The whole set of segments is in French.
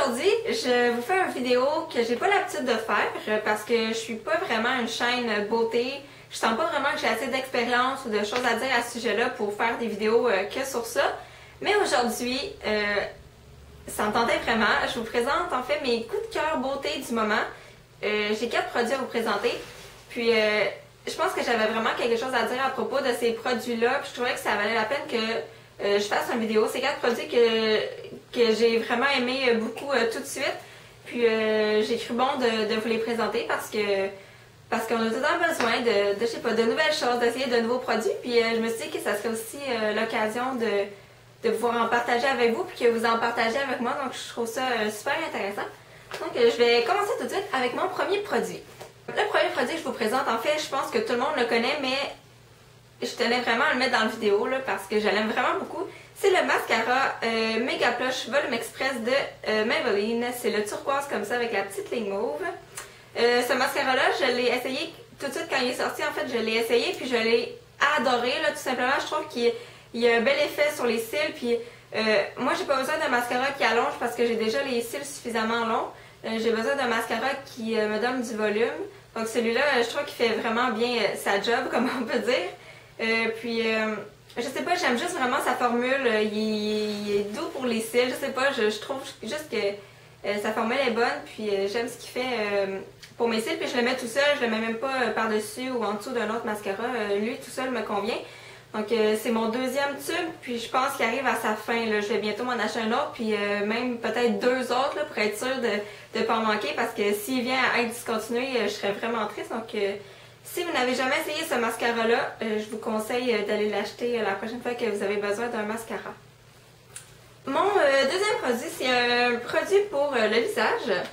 aujourd'hui, je vous fais une vidéo que j'ai pas l'habitude de faire parce que je suis pas vraiment une chaîne beauté. Je sens pas vraiment que j'ai assez d'expérience ou de choses à dire à ce sujet-là pour faire des vidéos que sur ça. Mais aujourd'hui, ça me tentait vraiment. Je vous présente en fait mes coups de cœur beauté du moment. J'ai 4 produits à vous présenter. Puis je pense que j'avais vraiment quelque chose à dire à propos de ces produits-là. Puis je trouvais que ça valait la peine que je fasse une vidéo. C'est 4 produits que j'ai vraiment aimé beaucoup tout de suite. Puis j'ai cru bon de vous les présenter parce qu'on a tout le temps besoin je sais pas, de nouvelles choses, d'essayer de nouveaux produits. Puis je me suis dit que ça serait aussi l'occasion de pouvoir en partager avec vous puis que vous en partagez avec moi. Donc je trouve ça super intéressant. Donc je vais commencer tout de suite avec mon premier produit. Le premier produit que je vous présente, en fait, je pense que tout le monde le connaît, mais je tenais vraiment à le mettre dans la vidéo là, parce que je l'aime vraiment beaucoup. C'est le mascara Mega Plush Volume Express de Maybelline. C'est le turquoise comme ça avec la petite ligne mauve. Ce mascara-là, je l'ai essayé tout de suite quand il est sorti. En fait, je l'ai essayé puis je l'ai adoré. Là, tout simplement, je trouve qu'il y a un bel effet sur les cils. Puis moi, j'ai pas besoin d'un mascara qui allonge parce que j'ai déjà les cils suffisamment longs. J'ai besoin d'un mascara qui me donne du volume. Donc celui-là, je trouve qu'il fait vraiment bien sa job, comme on peut dire. Je sais pas, j'aime juste vraiment sa formule. Il est doux pour les cils. Je sais pas, je trouve juste que sa formule est bonne. Puis j'aime ce qu'il fait pour mes cils. Puis je le mets tout seul. Je le mets même pas par-dessus ou en dessous d'un autre mascara. Lui, tout seul me convient. Donc c'est mon deuxième tube. Puis je pense qu'il arrive à sa fin. Là. Je vais bientôt m'en acheter un autre. Puis même peut-être 2 autres là, pour être sûre de ne pas en manquer. Parce que s'il vient à être discontinué, je serais vraiment triste. Donc si vous n'avez jamais essayé ce mascara-là, je vous conseille d'aller l'acheter la prochaine fois que vous avez besoin d'un mascara. Mon deuxième produit, c'est un produit pour le visage.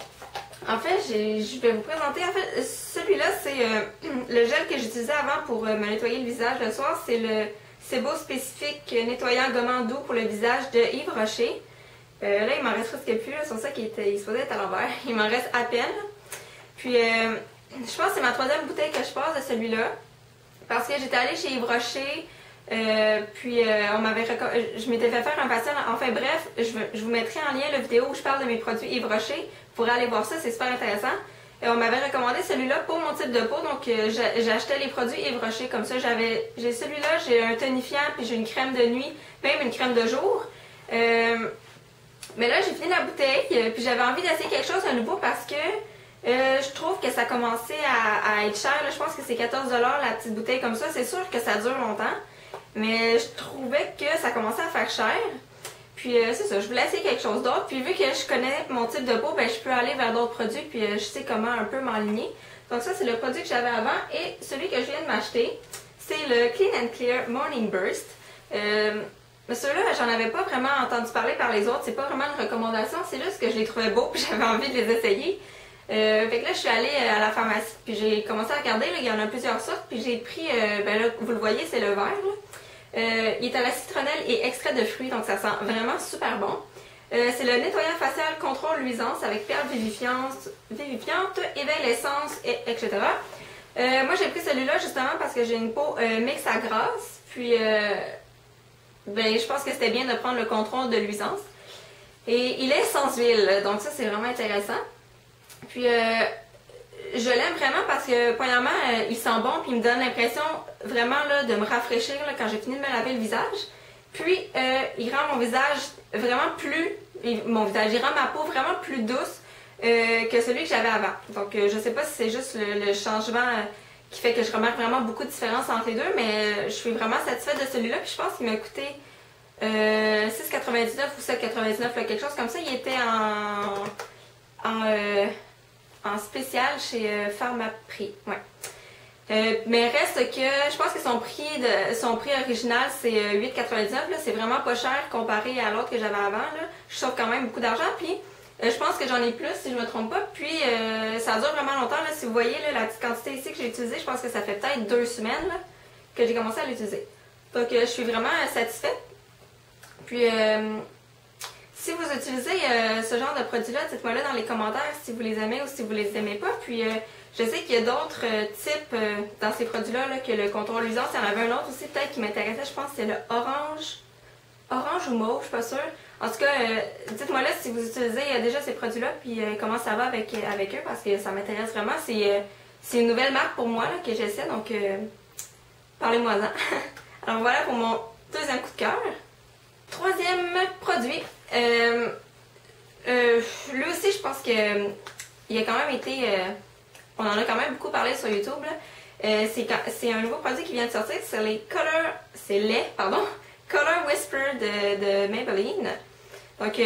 En fait, je vais vous présenter, en fait, celui-là, c'est le gel que j'utilisais avant pour me nettoyer le visage le soir. C'est le C'est Beau spécifique nettoyant gommant doux pour le visage de Yves Rocher. Là, il m'en reste presque plus, c'est pour ça qu'il se faisait être à l'envers. Il m'en reste à peine. Puis, je pense que c'est ma 3e bouteille que je passe de celui-là. Parce que j'étais allée chez Yves Rocher. Je m'étais fait faire un patient. Enfin bref, je vous mettrai en lien la vidéo où je parle de mes produits Yves Rocher. Vous pourrez aller voir ça, c'est super intéressant. On m'avait recommandé celui-là pour mon type de peau, donc j'achetais les produits Yves Rocher comme ça. J'ai celui-là, j'ai un tonifiant, puis j'ai une crème de nuit, même une crème de jour. Mais là, j'ai fini la bouteille, puis j'avais envie d'essayer quelque chose de nouveau parce que je trouve que ça commençait à être cher. Là, je pense que c'est 14$ la petite bouteille comme ça. C'est sûr que ça dure longtemps. Mais je trouvais que ça commençait à faire cher. Puis c'est ça, je voulais essayer quelque chose d'autre. Puis vu que je connais mon type de peau, ben, je peux aller vers d'autres produits. Puis je sais comment un peu m'aligner. Donc ça, c'est le produit que j'avais avant. Et celui que je viens de m'acheter, c'est le Clean & Clear Morning Burst. Mais ceux-là, j'en avais pas vraiment entendu parler par les autres. C'est pas vraiment une recommandation. C'est juste que je les trouvais beaux puis j'avais envie de les essayer. Fait que là, je suis allée à la pharmacie. Puis j'ai commencé à regarder. Là, il y en a plusieurs sortes. Puis j'ai pris, ben là, vous le voyez, c'est le vert. Là. Il est à la citronnelle et extrait de fruits, donc ça sent vraiment super bon. C'est le nettoyant facial contrôle luisance avec perles vivifiantes, éveille l'essence, etc. Moi j'ai pris celui-là justement parce que j'ai une peau mixte à grasse, puis ben, je pense que c'était bien de prendre le contrôle de luisance. Et il est sans huile, donc ça c'est vraiment intéressant. Puis je l'aime vraiment parce que, premièrement, il sent bon puis il me donne l'impression vraiment là, de me rafraîchir là, quand j'ai fini de me laver le visage. Puis, il rend mon visage vraiment il rend ma peau vraiment plus douce que celui que j'avais avant. Donc, je sais pas si c'est juste le changement qui fait que je remarque vraiment beaucoup de différence entre les deux, mais je suis vraiment satisfaite de celui-là. Puis, je pense qu'il m'a coûté 6,99 ou 7,99, quelque chose comme ça. Il était en spécial chez Pharmaprix. Ouais. Mais reste que je pense que son prix original c'est 8,99. C'est vraiment pas cher comparé à l'autre que j'avais avant. Là. Je sauve quand même beaucoup d'argent. Puis je pense que j'en ai plus si je me trompe pas. Puis ça dure vraiment longtemps. Là. Si vous voyez là, la petite quantité ici que j'ai utilisée, je pense que ça fait peut-être 2 semaines là, que j'ai commencé à l'utiliser. Donc je suis vraiment satisfaite. Puis si vous utilisez ce genre de produits-là, dites-moi là dans les commentaires si vous les aimez ou si vous les aimez pas. Puis je sais qu'il y a d'autres types dans ces produits-là que le contrôle luisance. Il y en avait un autre aussi peut-être qui m'intéressait, je pense, c'est le orange ou mauve, je suis pas sûre. En tout cas, dites-moi là si vous utilisez déjà ces produits-là, puis comment ça va avec eux, parce que ça m'intéresse vraiment. C'est une nouvelle marque pour moi là, que j'essaie, donc parlez-moi-en. Alors voilà pour mon deuxième coup de cœur. Troisième produit. Lui aussi, je pense que il a quand même été... on en a quand même beaucoup parlé sur YouTube. C'est un nouveau produit qui vient de sortir. C'est les Color Whisper de Maybelline. Donc,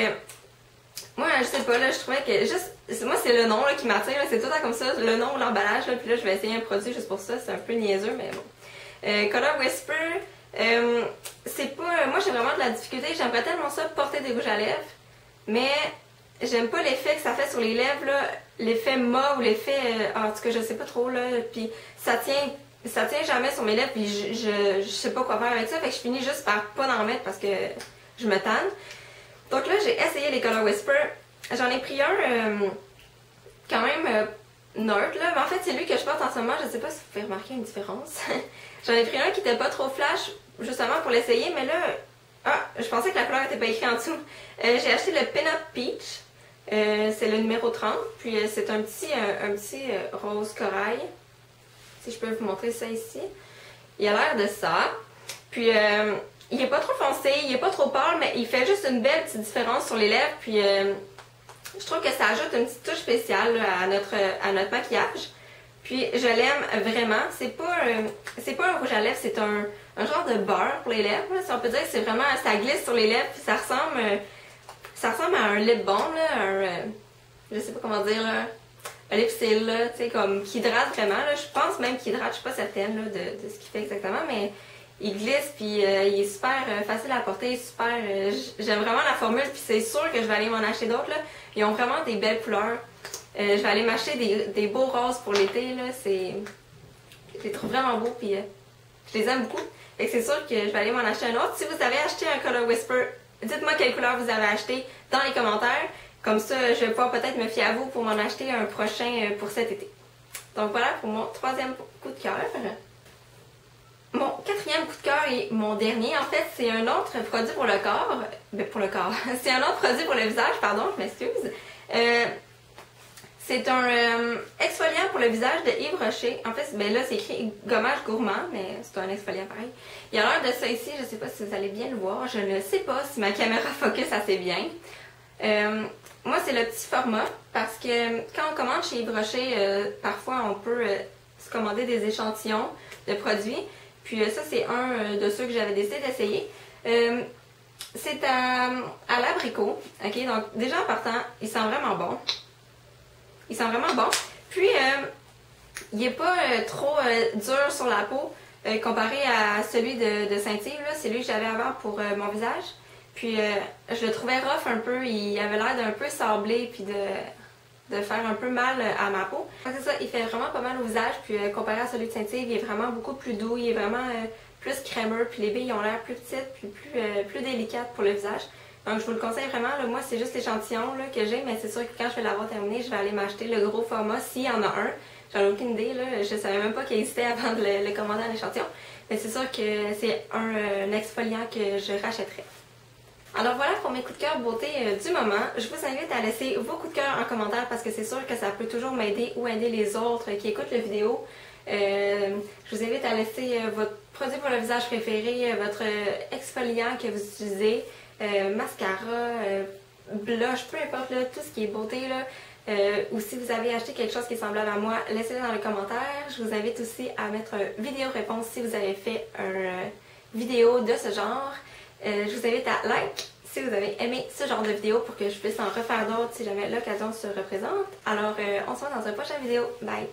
moi, je sais pas, là, je trouvais que juste... Moi, c'est le nom là, qui m'attire. C'est tout le temps comme ça, le nom ou l'emballage. Puis là, je vais essayer un produit juste pour ça. C'est un peu niaiseux, mais bon. Color Whisper, c'est pas... Moi, j'ai vraiment de la difficulté. J'aimerais tellement ça porter des rouges à lèvres. Mais j'aime pas l'effet que ça fait sur les lèvres, là. L'effet mauve ou l'effet... en tout cas, je sais pas trop, là. Puis ça tient jamais sur mes lèvres, puis je sais pas quoi faire avec ça. Fait que je finis juste par pas en mettre parce que je me tanne. Donc là, j'ai essayé les Color Whisper. J'en ai pris un quand même neutre, là. Mais en fait, c'est lui que je porte en ce moment. Je sais pas si vous pouvez remarquer une différence. J'en ai pris un qui était pas trop flash, justement pour l'essayer, mais là... Ah, je pensais que la couleur était pas écrite en dessous. J'ai acheté le Pin-Up Peach. C'est le numéro 30. Puis c'est un petit rose corail. Si je peux vous montrer ça ici. Il a l'air de ça. Puis il est pas trop foncé, il est pas trop pâle, mais il fait juste une belle petite différence sur les lèvres. Puis je trouve que ça ajoute une petite touche spéciale là, à notre maquillage. Puis je l'aime vraiment. C'est pas un rouge à lèvres, c'est un genre de beurre pour les lèvres. Là. Si on peut dire que c'est vraiment, ça glisse sur les lèvres, puis ça ressemble à un lip balm, là, je sais pas comment dire, là, un lipsil, là, tu sais, comme qui hydrate vraiment. Là. Je pense même qu'il hydrate, je suis pas certaine là, de ce qu'il fait exactement, mais il glisse, puis il est super facile à porter, super. J'aime vraiment la formule, puis c'est sûr que je vais aller m'en acheter d'autres. Là. Ils ont vraiment des belles couleurs. Je vais aller m'acheter des beaux roses pour l'été, là. Je les trouve vraiment beaux, puis je les aime beaucoup. Fait que c'est sûr que je vais aller m'en acheter un autre. Si vous avez acheté un Color Whisper, dites-moi quelle couleur vous avez acheté dans les commentaires. Comme ça, je vais pouvoir peut-être me fier à vous pour m'en acheter un prochain pour cet été. Donc voilà pour mon troisième coup de cœur. Mon quatrième coup de cœur et mon dernier, en fait, c'est un autre produit pour le corps. Ben, pour le corps. C'est un autre produit pour le visage, pardon, je m'excuse. C'est un exfoliant pour le visage de Yves Rocher. En fait, ben là, c'est écrit gommage gourmand, mais c'est un exfoliant pareil. Il a l'air de ça ici, je ne sais pas si vous allez bien le voir. Je ne sais pas si ma caméra focus assez bien. Moi, c'est le petit format, parce que quand on commande chez Yves Rocher, parfois on peut se commander des échantillons de produits. Puis ça, c'est un de ceux que j'avais décidé d'essayer. C'est à l'abricot. Ok, donc déjà en partant, il sent vraiment bon. Il sent vraiment bon. Puis, il n'est pas trop dur sur la peau comparé à celui de Saint-Yves. C'est lui que j'avais avant pour mon visage. Puis, je le trouvais rough un peu. Il avait l'air d'un peu sablé puis de faire un peu mal à ma peau. C'est ça, il fait vraiment pas mal au visage. Puis, comparé à celui de Saint-Yves, il est vraiment beaucoup plus doux. Il est vraiment plus crémeux. Puis, les billes ont l'air plus petites puis plus délicates pour le visage. Donc, je vous le conseille vraiment. Là, moi, c'est juste l'échantillon que j'ai, mais c'est sûr que quand je vais l'avoir terminé, je vais aller m'acheter le gros format s'il y en a un. J'en ai aucune idée. Là. Je savais même pas qu'il existait avant de le commander en échantillon. Mais c'est sûr que c'est un exfoliant que je rachèterais. Alors voilà pour mes coups de cœur beauté du moment. Je vous invite à laisser vos coups de cœur en commentaire parce que c'est sûr que ça peut toujours m'aider ou aider les autres qui écoutent la vidéo. Je vous invite à laisser votre produit pour le visage préféré, votre exfoliant que vous utilisez. Mascara, blush, peu importe, là, tout ce qui est beauté, là, ou si vous avez acheté quelque chose qui est semblable à moi, laissez-le dans les commentaires. Je vous invite aussi à mettre une vidéo réponse si vous avez fait une vidéo de ce genre. Je vous invite à like si vous avez aimé ce genre de vidéo pour que je puisse en refaire d'autres si jamais l'occasion se représente. Alors, on se voit dans une prochaine vidéo. Bye!